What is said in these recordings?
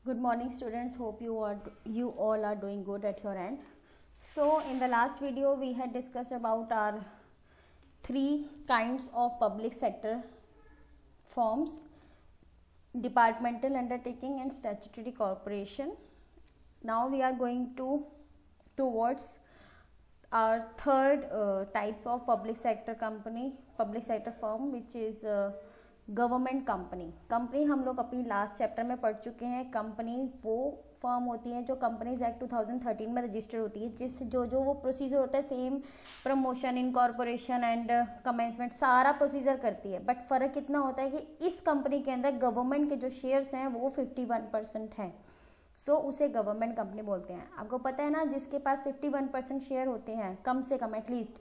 Good morning, students. Hope you all are doing good at your end. So in the last video we had discussed about our three kinds of public sector forms: departmental undertaking and statutory corporation. Now we are going towards our third type of public sector firm, which is government company हम लोग अपनी last chapter में पढ़ चुके हैं. Company वो firm होती है जो कंपनीज एक्ट 2013 में रजिस्टर होती है, जिस जो वो प्रोसीजर होता है same promotion, incorporation and commencement सारा प्रोसीजर करती है. बट फ़र्क इतना होता है कि इस कंपनी के अंदर गवर्नमेंट के जो शेयर्स हैं वो 51% हैं. सो उसे गवर्नमेंट कंपनी बोलते हैं. आपको पता है ना, जिसके पास 51% शेयर होते हैं कम से कम एटलीस्ट,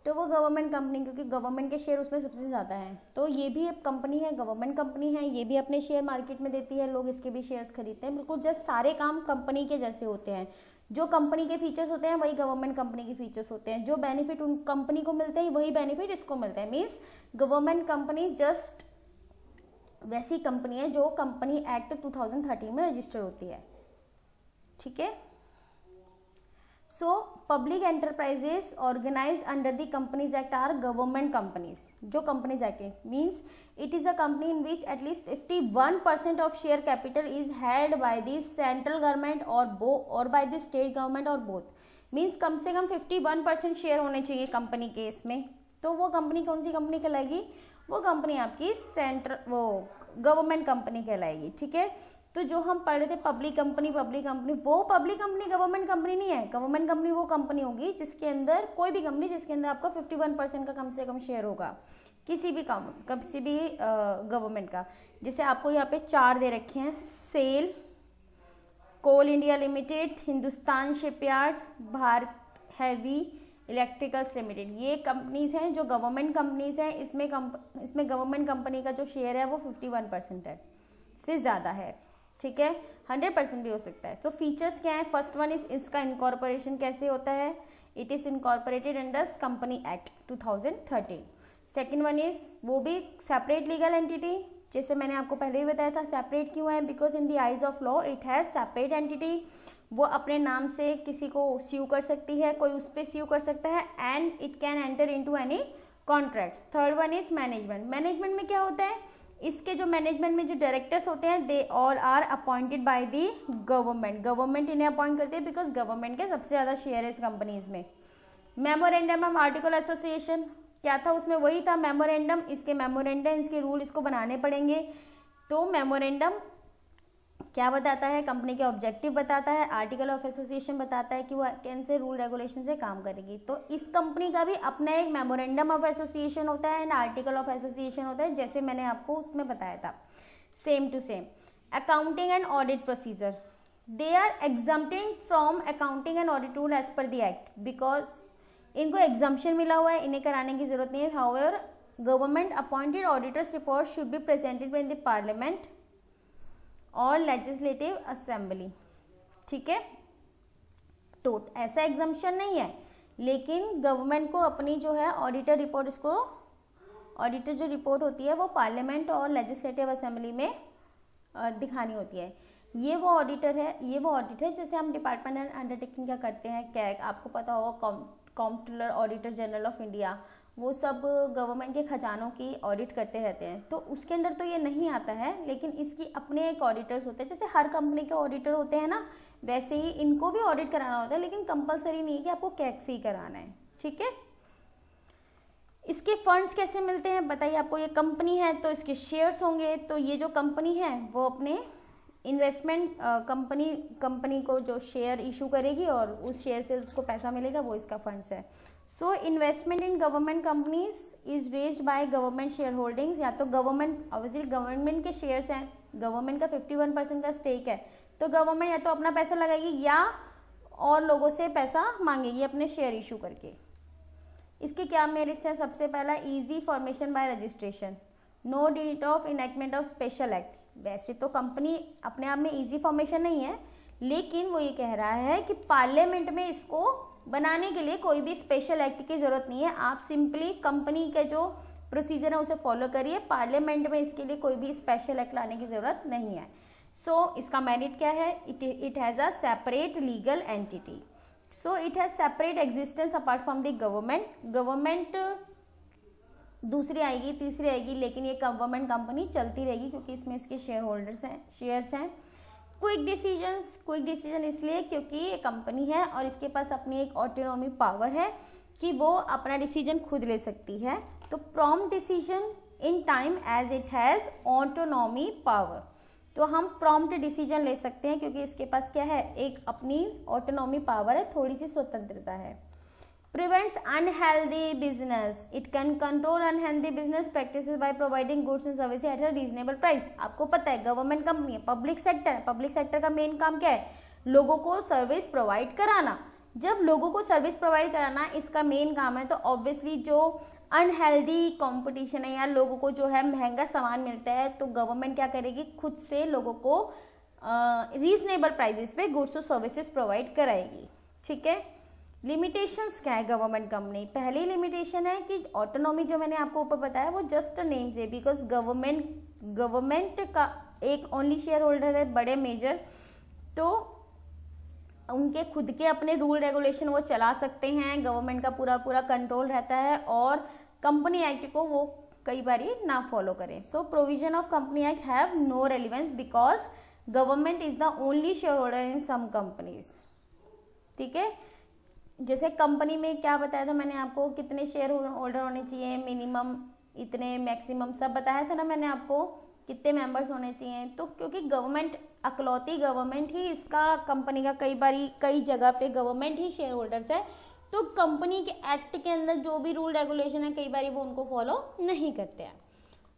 तो वो गवर्नमेंट कंपनी, क्योंकि गवर्नमेंट के शेयर उसमें सबसे ज़्यादा हैं. तो ये भी एक कंपनी है, गवर्नमेंट कंपनी है. ये भी अपने शेयर मार्केट में देती है, लोग इसके भी शेयर्स खरीदते हैं. बिल्कुल जस्ट सारे काम कंपनी के जैसे होते हैं. जो कंपनी के फीचर्स होते हैं वही गवर्नमेंट कंपनी के फीचर्स होते हैं. जो बेनिफिट उन कंपनी को मिलते हैं वही बेनिफिट इसको मिलता है. मीन्स गवर्नमेंट कंपनी जस्ट वैसी कंपनी है जो कंपनी एक्ट 2013 में रजिस्टर होती है. ठीक है. So public enterprises organised under the companies act are government companies. जो companies act means it is a company in which at least 51% of share capital is held by the central government और by the state government और both. Means कम से कम 51% share होने चाहिए company के इसमें. तो वो कंपनी कौन सी कंपनी कहलाएगी? वो कंपनी आपकी गवर्नमेंट कंपनी कहलाएगी. ठीक है. तो जो हम पढ़ रहे थे पब्लिक कंपनी, वो पब्लिक कंपनी गवर्नमेंट कंपनी नहीं है. गवर्नमेंट कंपनी वो कंपनी होगी जिसके अंदर, कोई भी कंपनी जिसके अंदर आपका 51% का कम से कम शेयर होगा किसी भी गवर्नमेंट का. जैसे आपको यहाँ पे 4 दे रखे हैं: SAIL, Coal India Limited, Hindustan Shipyard, Bharat Heavy Electricals Limited. ये कंपनीज हैं जो गवर्नमेंट कंपनीज हैं. इसमें गवर्नमेंट कंपनी का जो शेयर है वो 51% है, से ज़्यादा है. ठीक है. 100% भी हो सकता है. तो फीचर्स क्या है? फर्स्ट वन इज इसका इनकॉर्पोरेशन कैसे होता है? It is incorporated under company act 2013. Second one is वो भी सेपरेट लीगल एंटिटी. जैसे मैंने आपको पहले ही बताया था, सेपरेट क्यों है? Because in the eyes of law it has separate entity. वो अपने नाम से किसी को स्यू कर सकती है, कोई उस पर स्यू कर सकता है, and it can enter into any contracts. Third one is management. Management में क्या होता है? इसके जो मैनेजमेंट में जो डायरेक्टर्स होते हैं they all are appointed by the government इन्हें अपॉइंट करती है, बिकॉज गवर्नमेंट के सबसे ज़्यादा शेयर है इस कंपनीज में. मेमोरेंडम ऑफ आर्टिकल एसोसिएशन क्या था? उसमें वही था मेमोरेंडम. इसके रूल इसको बनाने पड़ेंगे. तो मेमोरेंडम क्या बताता है? कंपनी के ऑब्जेक्टिव बताता है. आर्टिकल ऑफ एसोसिएशन बताता है कि वो कैन से रूल रेगुलेशन से काम करेगी. तो इस कंपनी का भी अपना एक मेमोरेंडम ऑफ एसोसिएशन होता है एंड आर्टिकल ऑफ एसोसिएशन होता है, जैसे मैंने आपको उसमें बताया था. Same to same. Accounting and audit procedure, they are exempted from accounting and audit rule as per the act, because इनको एग्जम्पशन मिला हुआ है, इन्हें कराने की जरूरत नहीं है. However government appointed auditors report should be presented in the parliament और लेजिस्लेटिव असेंबली. ठीक है. तो ऐसा एग्जम्पशन नहीं है, लेकिन गवर्नमेंट को अपनी जो है ऑडिटर जो रिपोर्ट होती है वो पार्लियामेंट और लेजिस्लेटिव असेंबली में दिखानी होती है. ये वो ऑडिट है जैसे हम डिपार्टमेंट अंडरटेकिंग क्या करते हैं. क्या आपको पता होगा, comptroller, auditor general of India, वो सब गवर्नमेंट के खजानों की ऑडिट करते रहते हैं. तो उसके अंदर तो ये नहीं आता है, लेकिन इसकी अपने एक ऑडिटर्स होते हैं. जैसे हर कंपनी के ऑडिटर होते हैं ना, वैसे ही इनको भी ऑडिट कराना होता है, लेकिन कंपलसरी नहीं है कि आपको कैग से ही कराना है. ठीक है. इसके फंड्स कैसे मिलते हैं बताइए. आपको ये कंपनी है तो इसके शेयर्स होंगे. तो ये जो कंपनी है वो अपने इन्वेस्टमेंट कंपनी को जो शेयर इशू करेगी और उस शेयर से उसको पैसा मिलेगा, वो इसका फंड्स है. So investment in government companies is raised by government share holdings. या तो गवर्नमेंट, ऑब्वियसली गवर्नमेंट के शेयर्स हैं, गवर्नमेंट का 51% का स्टेक है, तो गवर्नमेंट या तो अपना पैसा लगाएगी या और लोगों से पैसा मांगेगी अपने शेयर इशू करके. इसके क्या मेरिट्स हैं? सबसे पहला, easy formation by registration, no debt of enactment of special act. वैसे तो कंपनी अपने आप में इजी फॉर्मेशन नहीं है, लेकिन वो ये कह रहा है कि पार्लियामेंट में इसको बनाने के लिए कोई भी स्पेशल एक्ट की जरूरत नहीं है. आप सिंपली कंपनी के जो प्रोसीजर है उसे फॉलो करिए. पार्लियामेंट में इसके लिए कोई भी स्पेशल एक्ट लाने की जरूरत नहीं है. सो इसका मेरिट क्या है, it has a separate legal entity, so it has separate existence apart from the government. Government दूसरी आएगी, तीसरी आएगी, लेकिन ये गवर्नमेंट कंपनी चलती रहेगी क्योंकि इसमें इसके शेयर होल्डर्स हैं, शेयर्स हैं। क्विक डिसीजन इसलिए क्योंकि ये कंपनी है और इसके पास अपनी एक ऑटोनॉमी पावर है कि वो अपना डिसीजन खुद ले सकती है। तो prompt decision in time as it has autonomy power, तो हम प्रॉम्प्ट डिसीजन ले सकते हैं क्योंकि इसके पास क्या है, एक अपनी ऑटोनॉमी पावर है, थोड़ी सी स्वतंत्रता है। Prevents unhealthy business, it can control unhealthy business practices by providing goods and services at a reasonable price. आपको पता है गवर्नमेंट कंपनी है, पब्लिक सेक्टर का मेन काम क्या है, लोगों को सर्विस प्रोवाइड कराना। जब लोगों को सर्विस प्रोवाइड कराना इसका मेन काम है, तो ऑब्वियसली जो अनहेल्दी कंपटीशन है या लोगों को जो है महंगा सामान मिलता है, तो गवर्नमेंट क्या करेगी, खुद से लोगों को रीजनेबल प्राइसेस पे गुड्स और सर्विसेज प्रोवाइड कराएगी। ठीक है, लिमिटेशंस क्या है गवर्नमेंट कंपनी, पहली लिमिटेशन है कि ऑटोनॉमी जो मैंने आपको ऊपर बताया वो जस्ट अ नेम से, बिकॉज गवर्नमेंट का एक ओनली शेयर होल्डर है, बड़े मेजर, तो उनके खुद के अपने रूल रेगुलेशन वो चला सकते हैं, गवर्नमेंट का पूरा कंट्रोल रहता है और कंपनी एक्ट को वो कई बार ना फॉलो करें। So provision of company act have no relevance because government is the only share holder in some companies. ठीक है, जैसे कंपनी में क्या बताया था मैंने आपको, कितने शेयर होल्डर होने चाहिए, मिनिमम इतने, मैक्सिमम सब बताया था ना मैंने आपको, कितने मेंबर्स होने चाहिए। तो क्योंकि गवर्नमेंट, अकलौती गवर्नमेंट ही इसका कंपनी का कई जगह पे गवर्नमेंट ही शेयर होल्डर्स है, तो कंपनी के एक्ट के अंदर जो भी रूल रेगुलेशन है कई बार वो उनको फॉलो नहीं करते हैं।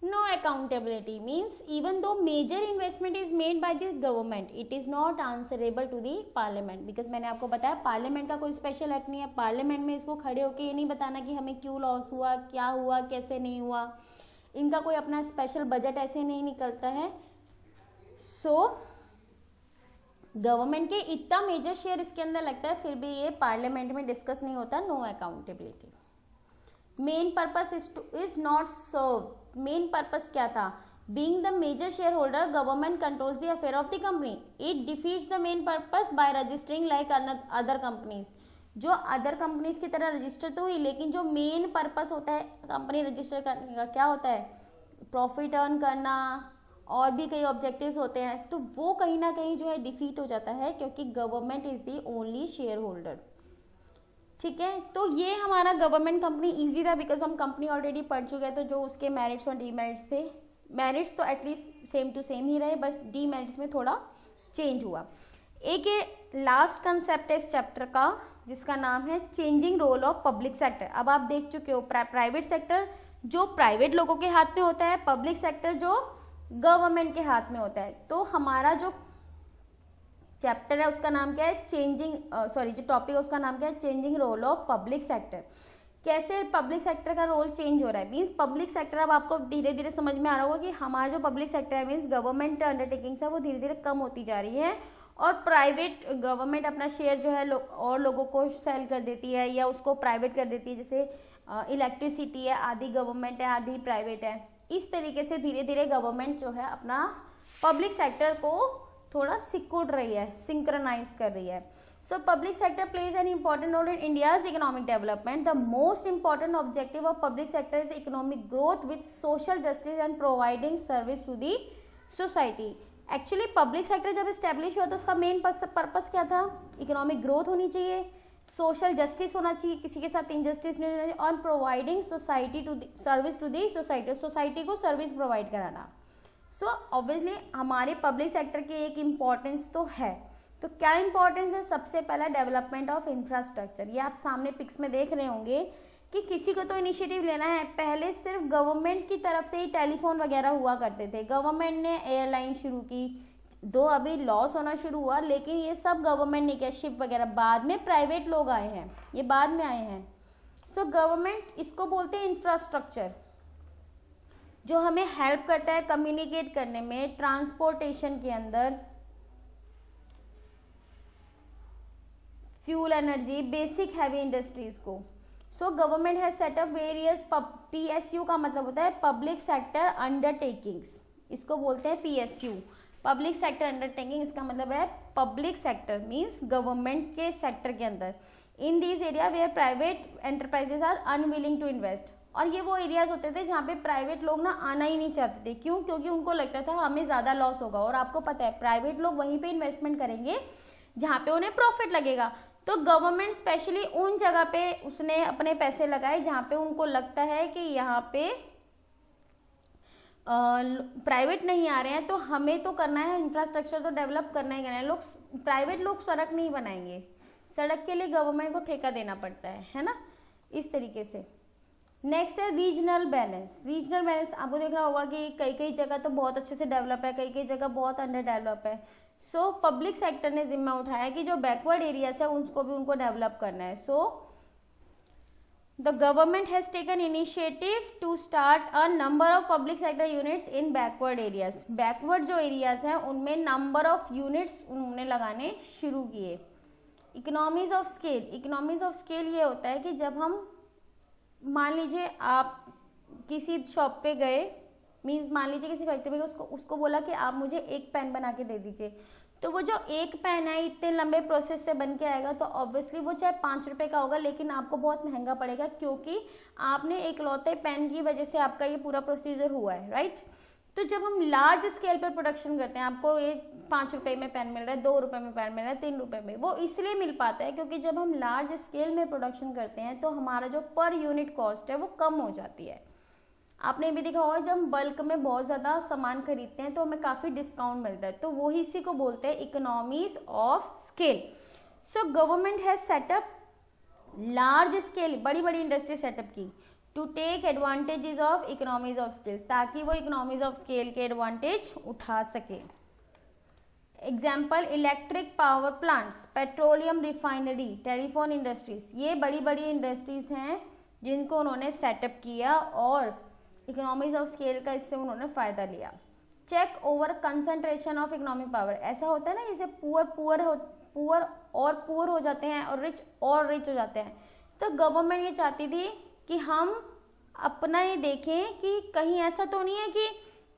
No accountability means even though major investment is made by the government, it is not answerable to the parliament, because मैंने आपको बताया पार्लियामेंट का कोई स्पेशल एक्ट नहीं है, पार्लियामेंट में इसको खड़े होकर ये नहीं बताना कि हमें क्यों लॉस हुआ, क्या हुआ, कैसे नहीं हुआ, इनका कोई अपना स्पेशल बजट ऐसे नहीं निकलता है। सो गवर्नमेंट के इतना मेजर शेयर इसके अंदर लगता है, फिर भी ये पार्लियामेंट में डिस्कस नहीं होता, no accountability. Main purpose is not serve, main purpose क्या था, being the major share holder government controls the affair of the company, it defeats the main purpose by registering like other companies, जो other companies की तरह register तो हुई, लेकिन जो main purpose होता है कंपनी रजिस्टर करने का क्या होता है, प्रॉफिट अर्न करना और भी कई ऑब्जेक्टिव्स होते हैं, तो वो कहीं ना कहीं जो है डिफीट हो जाता है क्योंकि government is the only share holder. ठीक है, तो ये हमारा गवर्नमेंट कंपनी इजी था बिकॉज हम कंपनी ऑलरेडी पढ़ चुके हैं, तो जो उसके मेरिट्स और डीमेरिट्स थे, मेरिट्स तो एटलीस्ट सेम टू सेम ही रहे, बस डीमेरिट्स में थोड़ा चेंज हुआ। एक ये लास्ट कंसेप्ट है इस चैप्टर का जिसका नाम है changing role of public sector. अब आप देख चुके हो प्राइवेट सेक्टर जो प्राइवेट लोगों के हाथ में होता है, पब्लिक सेक्टर जो गवर्नमेंट के हाथ में होता है। तो हमारा जो चैप्टर है उसका नाम क्या है, जो टॉपिक है उसका नाम क्या है, changing role of public sector. कैसे पब्लिक सेक्टर का रोल चेंज हो रहा है, मीन्स पब्लिक सेक्टर, अब आपको धीरे धीरे समझ में आ रहा होगा कि हमारा जो पब्लिक सेक्टर है मीन्स गवर्नमेंट अंडरटेकिंग्स है वो धीरे धीरे कम होती जा रही है और प्राइवेट गवर्नमेंट अपना शेयर जो है और लोगों को सेल कर देती है या उसको प्राइवेट कर देती है, जैसे इलेक्ट्रिसिटी है आधी गवर्नमेंट है आधी प्राइवेट है। इस तरीके से धीरे धीरे गवर्नमेंट जो है अपना पब्लिक सेक्टर को थोड़ा सिकुड़ रही है, सिंक्रोनाइज कर रही है। So public sector plays an important role in India's economic development. The most important objective of public sector is economic growth with social justice and providing service to the society. Actually public sector जब establish हुआ तो उसका main purpose क्या था, economic growth होनी चाहिए, social justice होना चाहिए, किसी के साथ इंजस्टिस नहीं होना चाहिए, और providing society to service to the society, society को सर्विस प्रोवाइड कराना। सो ऑब्वियसली हमारे पब्लिक सेक्टर की एक इम्पॉर्टेंस तो है। तो क्या इम्पॉर्टेंस है, सबसे पहला डेवलपमेंट ऑफ इंफ्रास्ट्रक्चर। ये आप सामने पिक्स में देख रहे होंगे कि किसी को तो इनिशिएटिव लेना है। पहले सिर्फ गवर्नमेंट की तरफ से ही टेलीफोन वगैरह हुआ करते थे, गवर्नमेंट ने एयरलाइन शुरू की, दो अभी लॉस होना शुरू हुआ, लेकिन ये सब गवर्नमेंट ने किया, शिप वगैरह। बाद में प्राइवेट लोग आए हैं, ये बाद में आए हैं। सो गवर्नमेंट, इसको बोलते हैं इंफ्रास्ट्रक्चर, जो हमें हेल्प करता है कम्युनिकेट करने में, ट्रांसपोर्टेशन के अंदर, fuel energy, basic heavy industries को। So government has set up various PSU का मतलब होता है पब्लिक सेक्टर अंडरटेकिंग्स, इसको बोलते हैं PSU, पब्लिक सेक्टर अंडरटेकिंग, इसका मतलब है पब्लिक सेक्टर मीन्स गवर्नमेंट के सेक्टर के अंदर, in these area where private enterprises are unwilling to invest. और ये वो एरियाज होते थे जहाँ पे प्राइवेट लोग ना आना ही नहीं चाहते थे। क्यों? क्योंकि उनको लगता था हमें ज़्यादा लॉस होगा, और आपको पता है प्राइवेट लोग वहीं पे इन्वेस्टमेंट करेंगे जहाँ पे उन्हें प्रॉफिट लगेगा। तो गवर्नमेंट स्पेशली उन जगह पे उसने अपने पैसे लगाए जहाँ पे उनको लगता है कि यहाँ पे प्राइवेट नहीं आ रहे हैं, तो हमें तो करना है, इंफ्रास्ट्रक्चर तो डेवलप करना ही करना है। प्राइवेट लोग सड़क नहीं बनाएंगे, सड़क के लिए गवर्नमेंट को ठेका देना पड़ता है ना, इस तरीके से। नेक्स्ट है रीजनल बैलेंस। रीजनल बैलेंस आपको देखना होगा कि कई कई जगह तो बहुत अच्छे से डेवलप है, कई कई जगह बहुत अंडर डेवलप है। सो पब्लिक सेक्टर ने जिम्मा उठाया कि जो बैकवर्ड एरियाज है उसको भी उनको डेवलप करना है। So the government has taken initiative to start a number of public sector units in backward areas. Backward जो एरियाज हैं उनमें नंबर ऑफ यूनिट्स उन्होंने लगाने शुरू किए। Economies of scale. Economies of scale ये होता है कि जब हम मान लीजिए आप किसी शॉप पे गए, मीन्स मान लीजिए किसी फैक्ट्री में उसको बोला कि आप मुझे एक पेन बना के दे दीजिए, तो वो जो एक पेन है इतने लंबे प्रोसेस से बन के आएगा, तो ऑब्वियसली वो चाहे 5 रुपए का होगा लेकिन आपको बहुत महंगा पड़ेगा, क्योंकि आपने एक लौते पेन की वजह से आपका ये पूरा प्रोसीजर हुआ है, राइट। तो जब हम लार्ज स्केल पर प्रोडक्शन करते हैं, आपको ये 5 रुपए में पेन मिल रहा है, 2 रुपए में पेन मिल रहा है, 3 रुपए में, वो इसलिए मिल पाता है क्योंकि जब हम लार्ज स्केल में प्रोडक्शन करते हैं तो हमारा जो पर यूनिट कॉस्ट है वो कम हो जाती है। आपने भी देखा होगा जब हम बल्क में बहुत ज़्यादा सामान खरीदते हैं तो हमें काफ़ी डिस्काउंट मिलता है, तो वो इसी को बोलते हैं economies of scale. So government has set up large scale, बड़ी बड़ी इंडस्ट्री सेटअप की to take advantages of economies of scale, ताकि वो इकोनॉमीज ऑफ स्केल के एडवांटेज उठा सके। Example electric power plants, petroleum refinery, telephone industries, ये बड़ी बड़ी इंडस्ट्रीज हैं जिनको उन्होंने सेटअप किया और इकोनॉमीज ऑफ स्केल का इससे उन्होंने फायदा लिया। Check over concentration of economic power. ऐसा होता है ना जैसे पुअर हो जाते हैं और रिच हो जाते हैं, तो गवर्नमेंट ये चाहती थी कि हम अपना ये देखें कि कहीं ऐसा तो नहीं है कि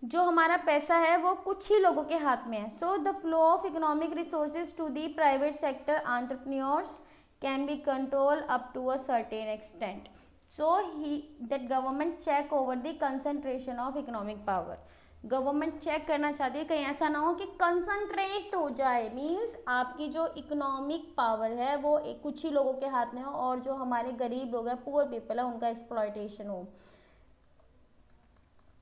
जो हमारा पैसा है वो कुछ ही लोगों के हाथ में है। So the flow of economic resources to the private sector entrepreneurs can be control up to a certain extent. So that government check over the concentration of economic power. Government check करना चाहती है कहीं ऐसा ना हो कि concentrate हो जाए, मीन्स आपकी जो इकोनॉमिक पावर है वो कुछ ही लोगों के हाथ में हो और जो हमारे गरीब लोग हैं, पुअर पीपल है, उनका एक्सप्लॉयटेशन हो।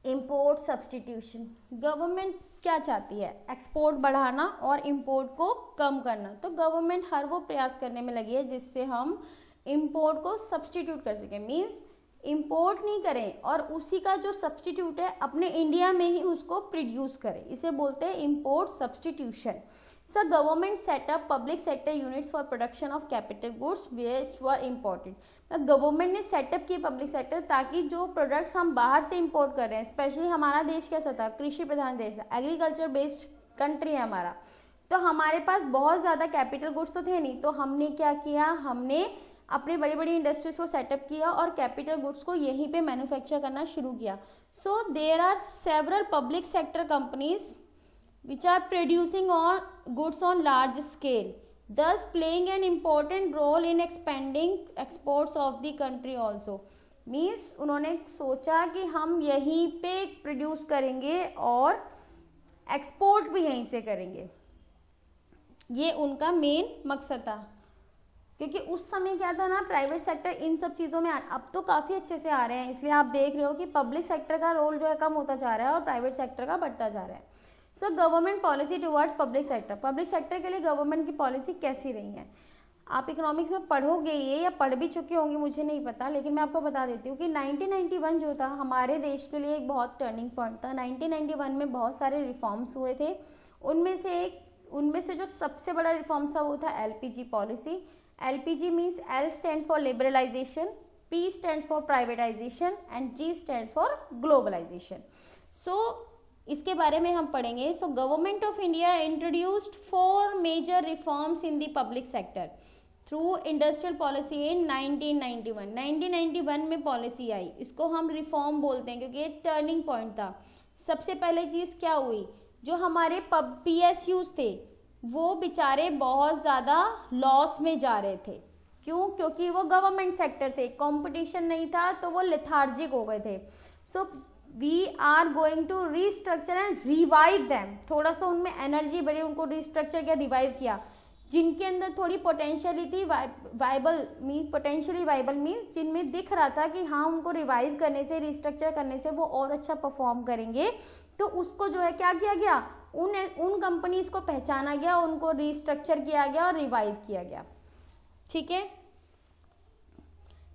Import substitution. गवर्नमेंट क्या चाहती है? एक्सपोर्ट बढ़ाना और इम्पोर्ट को कम करना। तो गवर्नमेंट हर वो प्रयास करने में लगी है जिससे हम इम्पोर्ट को सब्सटीट्यूट कर सकें, मीन्स इम्पोर्ट नहीं करें और उसी का जो सब्सटीट्यूट है अपने इंडिया में ही उसको प्रोड्यूस करें, इसे बोलते हैं import substitution. So government setup public sector units for production of capital goods which were imported. Government ने सेटअप किए पब्लिक सेक्टर ताकि जो प्रोडक्ट्स हम बाहर से इम्पोर्ट कर रहे हैं, स्पेशली हमारा देश कैसा था, कृषि प्रधान देश, एग्रीकल्चर बेस्ड कंट्री है हमारा, तो हमारे पास बहुत ज़्यादा कैपिटल गुड्स तो थे नहीं, तो हमने क्या किया, हमने अपनी बड़ी बड़ी इंडस्ट्रीज को सेटअप किया और कैपिटल गुड्स को यहीं पे मैन्युफैक्चर करना शुरू किया। So there are several public sector companies which are producing on goods on large scale, thus playing an important role in expanding exports of the country also। Means उन्होंने सोचा कि हम यहीं पे प्रोड्यूस करेंगे और एक्सपोर्ट भी यहीं से करेंगे, ये उनका मेन मकसद था। क्योंकि उस समय क्या था ना, प्राइवेट सेक्टर इन सब चीज़ों में अब तो काफ़ी अच्छे से आ रहे हैं, इसलिए आप देख रहे हो कि पब्लिक सेक्टर का रोल जो है कम होता जा रहा है और प्राइवेट सेक्टर का बढ़ता जा रहा है। So government policy towards public sector, public sector के लिए गवर्नमेंट की पॉलिसी कैसी रही है? आप इकोनॉमिक्स में पढ़ोगे ये या पढ़ भी चुके होंगे मुझे नहीं पता, लेकिन मैं आपको बता देती हूँ कि 1991 जो था हमारे देश के लिए एक बहुत टर्निंग पॉइंट था। 1991 में बहुत सारे रिफॉर्म्स हुए थे, उनमें से जो सबसे बड़ा रिफॉर्म था वो था LPG policy. LPG means L stands for liberalization, P stands for privatization and G stands for globalization। So इसके बारे में हम पढ़ेंगे। So government of India introduced 4 major reforms in the public sector through industrial policy in 1991। 1991 में policy आई, इसको हम reform बोलते हैं क्योंकि ये टर्निंग पॉइंट था। सबसे पहले चीज़ क्या हुई, जो हमारे PSUs थे वो बेचारे बहुत ज़्यादा लॉस में जा रहे थे। क्यों? क्योंकि वो गवर्नमेंट सेक्टर थे, कंपटीशन नहीं था, तो वो लेथार्जिक हो गए थे। So we are going to restructure and revive them. थोड़ा सा उनमें एनर्जी बढ़ी, उनको रीस्ट्रक्चर किया, रिवाइव किया। जिनके अंदर थोड़ी पोटेंशियली थी, पोटेंशियली वाइबल मीन्स जिनमें दिख रहा था कि हाँ उनको रिवाइव करने से, रिस्ट्रक्चर करने से वो और अच्छा परफॉर्म करेंगे, तो उसको जो है क्या किया गया, उन कंपनीज को पहचाना गया, उनको रिस्ट्रक्चर किया गया और रिवाइव किया गया। ठीक है,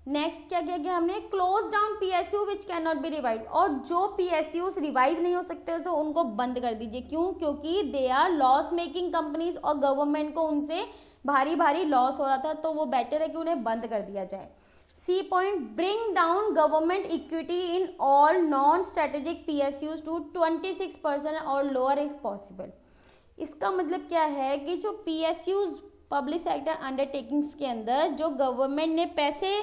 नेक्स्ट क्या किया गया हमने, close down PSU which can not be revive. और जो PSUs रिवाइव नहीं हो सकते तो उनको बंद कर दीजिए। क्यों? क्योंकि they are loss making companies और गवर्नमेंट को उनसे भारी भारी लॉस हो रहा था, तो वो बेटर है कि उन्हें बंद कर दिया जाए। C point, bring down government equity in all non strategic PSUs to 26% और लोअर इफ पॉसिबल। इसका मतलब क्या है कि जो PSUs पब्लिक सेक्टर अंडरटेकिंग्स के अंदर जो गवर्नमेंट ने पैसे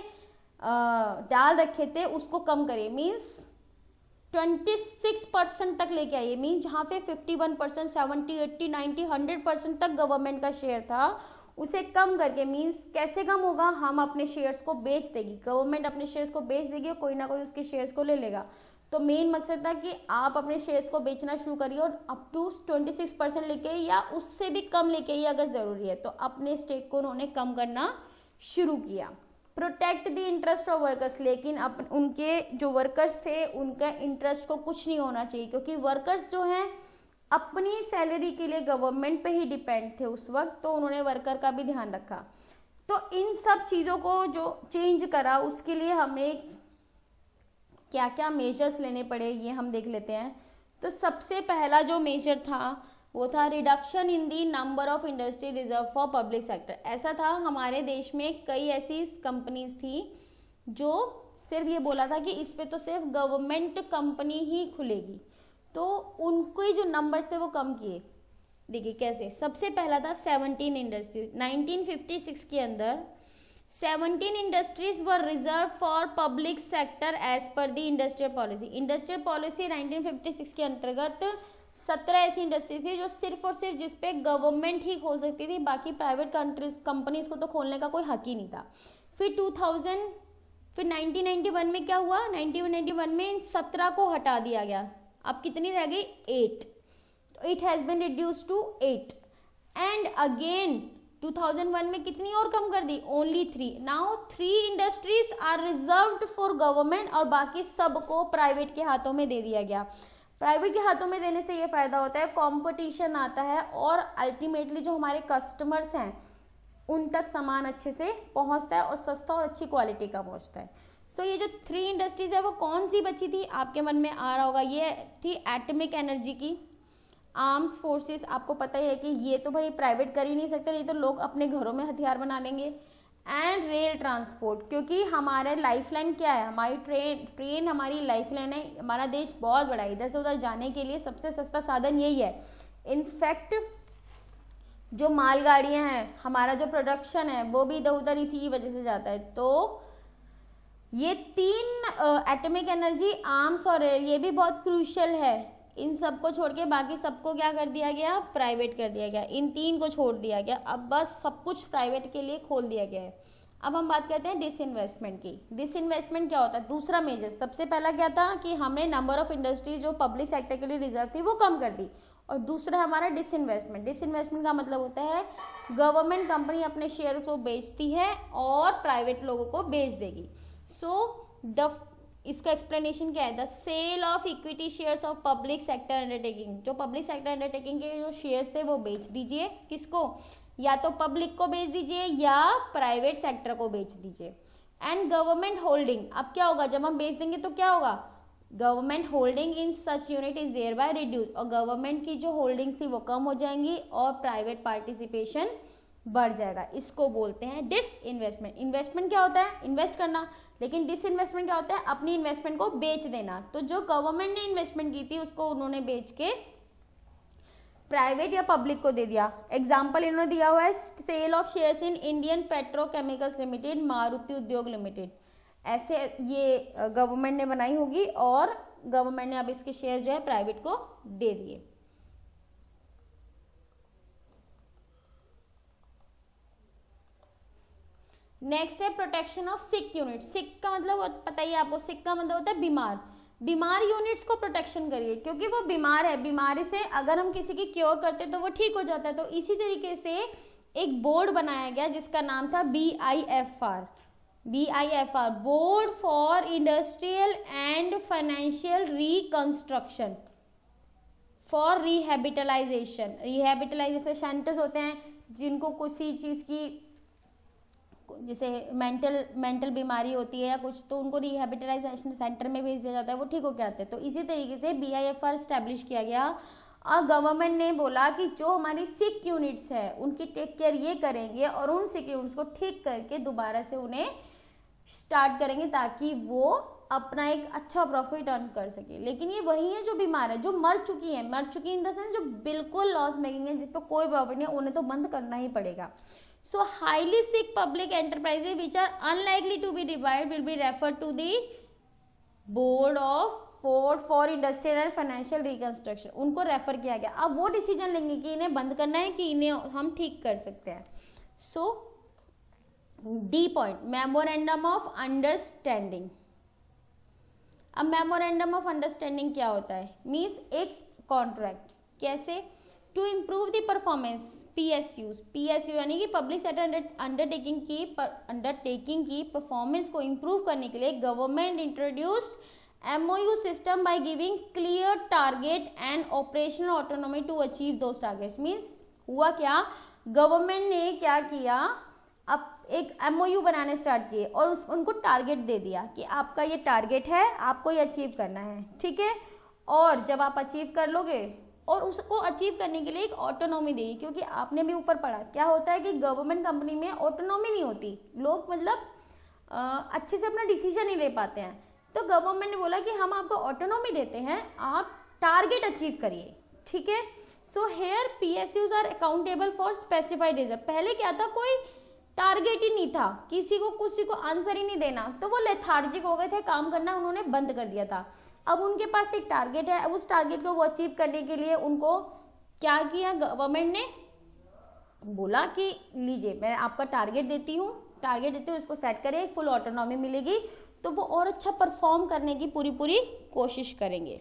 डाल रखे थे उसको कम करिए, मीन्स 26% तक लेके आइए। मीन्स जहाँ पे 51%, 70, 80, 90, 100% तक गवर्नमेंट का शेयर था, उसे कम करके, मीन्स कैसे कम होगा, हम अपने शेयर्स को बेच देगी, गवर्नमेंट अपने शेयर्स को बेच देगी और कोई ना कोई उसके शेयर्स को ले लेगा। तो मेन मकसद था कि आप अपने शेयर्स को बेचना शुरू करिए और अप टू 26% लेके या उससे भी कम लेके आइए अगर ज़रूरी है। तो अपने स्टेक को उन्होंने कम करना शुरू किया। Protect the interest of workers, लेकिन उनके जो वर्कर्स थे उनका इंटरेस्ट को कुछ नहीं होना चाहिए, क्योंकि वर्कर्स जो हैं अपनी सैलरी के लिए गवर्नमेंट पे ही डिपेंड थे उस वक्त, तो उन्होंने वर्कर का भी ध्यान रखा। तो इन सब चीज़ों को जो चेंज करा उसके लिए हमें क्या क्या मेजर्स लेने पड़े ये हम देख लेते हैं। तो सबसे पहला जो मेजर था वो था reduction in the number of industry reserve for public sector. ऐसा था हमारे देश में कई ऐसी कंपनीज थी जो सिर्फ ये बोला था कि इस पे तो सिर्फ गवर्नमेंट कंपनी ही खुलेगी, तो उनके जो नंबर्स थे वो कम किए। देखिए कैसे, सबसे पहला था 17 इंडस्ट्रीज। 1956 के अंदर 17 industries were reserve for public sector as per the industrial policy. Industrial policy 1956 के अंतर्गत 17 ऐसी इंडस्ट्री थी जो सिर्फ और सिर्फ जिसपे गवर्नमेंट ही खोल सकती थी, बाकी प्राइवेट कंपनीज को तो खोलने का कोई हक ही नहीं था। फिर 1991 में क्या हुआ, 1991 में इन 17 को हटा दिया गया। अब कितनी रह गई, 8। It has been reduced to 8 and again 2001 में कितनी और कम कर दी, only 3। Now 3 industries are reserved for government और बाकी सबको प्राइवेट के हाथों में दे दिया गया। प्राइवेट के हाथों में देने से ये फायदा होता है, कंपटीशन आता है और अल्टीमेटली जो हमारे कस्टमर्स हैं उन तक सामान अच्छे से पहुंचता है और सस्ता और अच्छी क्वालिटी का पहुंचता है। सो ये जो 3 इंडस्ट्रीज है वो कौन सी बची थी, आपके मन में आ रहा होगा, ये थी एटॉमिक एनर्जी की, आर्म्स फोर्सेस, आपको पता ही है कि ये तो भाई प्राइवेट कर ही नहीं सकते, नहीं तो लोग अपने घरों में हथियार बना लेंगे, एंड रेल ट्रांसपोर्ट, क्योंकि हमारे लाइफलाइन क्या है, हमारी ट्रेन हमारी लाइफलाइन है। हमारा देश बहुत बड़ा है, इधर से उधर जाने के लिए सबसे सस्ता साधन यही है। इनफैक्ट जो मालगाड़ियां हैं, हमारा जो प्रोडक्शन है वो भी इधर उधर इसी की वजह से जाता है। तो ये 3 एटॉमिक एनर्जी, आर्म्स और रेल, ये भी बहुत क्रूशियल है। इन सबको छोड़ के बाकी सबको क्या कर दिया गया, प्राइवेट कर दिया गया। इन 3 को छोड़ दिया गया, अब बस सब कुछ प्राइवेट के लिए खोल दिया गया है। अब हम बात करते हैं डिसइन्वेस्टमेंट की। डिसइन्वेस्टमेंट क्या होता है, दूसरा मेजर। सबसे पहला क्या था कि हमने नंबर ऑफ इंडस्ट्रीज जो पब्लिक सेक्टर के लिए रिजर्व थी वो कम कर दी, और दूसरा हमारा डिसइन्वेस्टमेंट। डिसइन्वेस्टमेंट का मतलब होता है गवर्नमेंट कंपनी अपने शेयर को बेचती है और प्राइवेट लोगों को बेच देगी। इसका एक्सप्लेनेशन क्या है, the sale of equity shares of public sector undertaking. जो पब्लिक सेक्टर अंडरटेकिंग के जो शेयर्स थे वो बेच दीजिए, किसको, या तो पब्लिक को बेच दीजिए या प्राइवेट सेक्टर को बेच दीजिए। एंड गवर्नमेंट होल्डिंग, अब क्या होगा, जब हम बेच देंगे तो क्या होगा, government holding in such unit is thereby reduce, और गवर्नमेंट की जो होल्डिंग्स थी वो कम हो जाएंगी और प्राइवेट पार्टिसिपेशन बढ़ जाएगा। इसको बोलते हैं डिसइन्वेस्टमेंट। इन्वेस्टमेंट क्या होता है, इन्वेस्ट करना, लेकिन डिसइन्वेस्टमेंट क्या होता है, अपनी इन्वेस्टमेंट को बेच देना। तो जो गवर्नमेंट ने इन्वेस्टमेंट की थी उसको उन्होंने बेच के प्राइवेट या पब्लिक को दे दिया। एग्जाम्पल इन्होंने दिया हुआ है, sale of shares in Indian petrochemicals limited, Maruti Udyog limited. ऐसे ये गवर्नमेंट ने बनाई होगी और गवर्नमेंट ने अब इसके शेयर जो है प्राइवेट को दे दिए। नेक्स्ट है प्रोटेक्शन ऑफ सिक यूनिट। सिक का मतलब पता ही है आपको, सिक का मतलब होता है बीमार। बीमार यूनिट्स को प्रोटेक्शन करिए क्योंकि वो बीमार है, बीमारी से अगर हम किसी की क्योर करते हैं तो वो ठीक हो जाता है। तो इसी तरीके से एक बोर्ड बनाया गया जिसका नाम था BIFR, board for industrial and financial reconstruction for rehabilitation. Rehabilitation centres होते हैं जिनको किसी चीज़ की जैसे मेंटल बीमारी होती है या कुछ, तो उनको रिहेबिटलाइजेशन सेंटर में भेज दिया जाता है, वो ठीक हो के आते हैं। तो इसी तरीके से BIFR स्टैब्लिश किया गया और गवर्नमेंट ने बोला कि जो हमारी सिक यूनिट्स है उनकी टेक केयर ये करेंगे और उन सिक यूनिट्स को ठीक करके दोबारा से उन्हें स्टार्ट करेंगे ताकि वो अपना एक अच्छा प्रॉफिट अर्न कर सके। लेकिन ये वही है जो बीमार है, जो मर चुकी इन द सेंस जो बिल्कुल लॉस मेकिंग है, जिस पर कोई प्रॉफिट नहीं है, उन्हें तो बंद करना ही पड़ेगा। So highly sick public enterprises which are unlikely to be revived will be referred to the board for industrial and financial reconstruction। उनको रेफर किया गया। अब वो डिसीजन लेंगे कि इन्हें बंद करना है कि इन्हें हम ठीक कर सकते हैं। So the point, memorandum of understanding. अब मेमोरेंडम ऑफ अंडरस्टैंडिंग क्या होता है? मीन्स एक कॉन्ट्रैक्ट, कैसे? To improve the performance, PSU यानी कि पब्लिक सेक्टर अंडरटेकिंग की परफॉर्मेंस को इम्प्रूव करने के लिए government introduced MOU system by giving clear target and operational autonomy to achieve those targets. Means हुआ क्या, गवर्नमेंट ने क्या किया, अब एक MOU बनाने स्टार्ट किए और उनको टारगेट दे दिया कि आपका ये टारगेट है, आपको ये अचीव करना है, ठीक है। और जब आप अचीव कर लोगे और उसको अचीव करने के लिए एक ऑटोनॉमी देगी, क्योंकि आपने भी ऊपर पढ़ा क्या होता है कि गवर्नमेंट कंपनी में ऑटोनॉमी नहीं होती, लोग मतलब अच्छे से अपना डिसीजन नहीं ले पाते हैं। तो गवर्नमेंट ने बोला कि हम आपको ऑटोनॉमी देते हैं, आप टारगेट अचीव करिए, ठीक है। So here PSUs are accountable for specified result. पहले क्या था, कोई टारगेट ही नहीं था, किसी को आंसर ही नहीं देना, तो वो लेथार्जिक हो गए थे काम करना, उन्होंने बंद कर दिया था। अब उनके पास एक टारगेट है, अब उस टारगेट को वो अचीव करने के लिए उनको क्या किया, गवर्नमेंट ने बोला कि लीजिए मैं आपका टारगेट देती हूँ, उसको सेट करें, फुल ऑटोनॉमी मिलेगी, तो वो और अच्छा परफॉर्म करने की पूरी कोशिश करेंगे,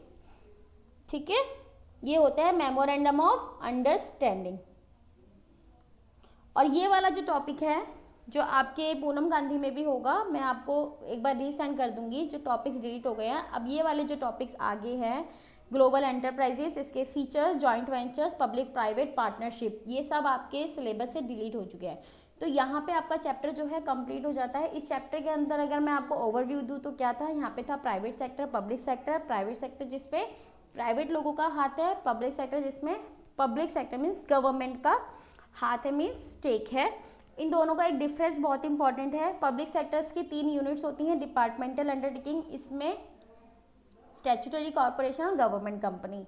ठीक है। ये होता है मेमोरेंडम ऑफ अंडरस्टैंडिंग। और ये वाला जो टॉपिक है जो आपके पूनम गांधी में भी होगा, मैं आपको एक बार रीसेंड कर दूंगी, जो टॉपिक्स डिलीट हो गए हैं। अब ये वाले जो टॉपिक्स आगे हैं, ग्लोबल एंटरप्राइजेस, इसके features, joint ventures, public private partnership, ये सब आपके सिलेबस से डिलीट हो चुके हैं। तो यहाँ पे आपका चैप्टर जो है कंप्लीट हो जाता है। इस चैप्टर के अंदर अगर मैं आपको ओवरव्यू दूँ तो क्या था, यहाँ पे था private sector, public sector. Private sector जिसपे प्राइवेट लोगों का हाथ है, पब्लिक सेक्टर जिसमें पब्लिक सेक्टर मीन्स गवर्नमेंट का हाथ है, मीन्स स्टेक है। इन दोनों का एक डिफरेंस बहुत इंपॉर्टेंट है। पब्लिक सेक्टर्स की 3 यूनिट्स होती हैं, डिपार्टमेंटल अंडरटेकिंग, इसमें स्टैट्यूटरी कॉर्पोरेशन और गवर्नमेंट कंपनी।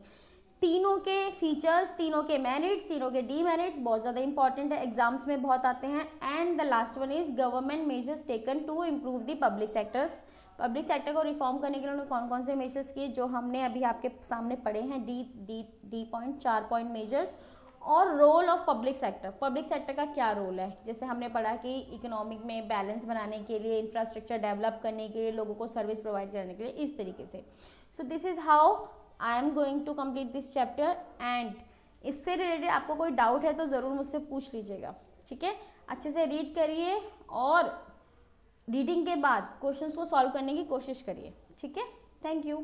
तीनों के फीचर्स, तीनों के मेरिट्स, तीनों के डीमेरिट्स बहुत ज़्यादा इंपॉर्टेंट है, एग्जाम्स में बहुत आते हैं। And the last one is government measures taken to improve the public sectors. Public sector को रिफॉर्म करने के लिए उन्होंने कौन कौन से मेजर्स किए, जो हमने अभी आपके सामने पढ़े हैं, डी पॉइंट, 4 पॉइंट मेजर्स। और role of public sector, public sector का क्या रोल है, जैसे हमने पढ़ा कि इकोनॉमिक में बैलेंस बनाने के लिए, इंफ्रास्ट्रक्चर डेवलप करने के लिए, लोगों को सर्विस प्रोवाइड करने के लिए, इस तरीके से। So this is how I am going to complete this chapter. And इससे रिलेटेड आपको कोई डाउट है तो ज़रूर मुझसे पूछ लीजिएगा, ठीक है। अच्छे से रीड करिए और रीडिंग के बाद क्वेश्चंस को सॉल्व करने की कोशिश करिए, ठीक है। Thank you.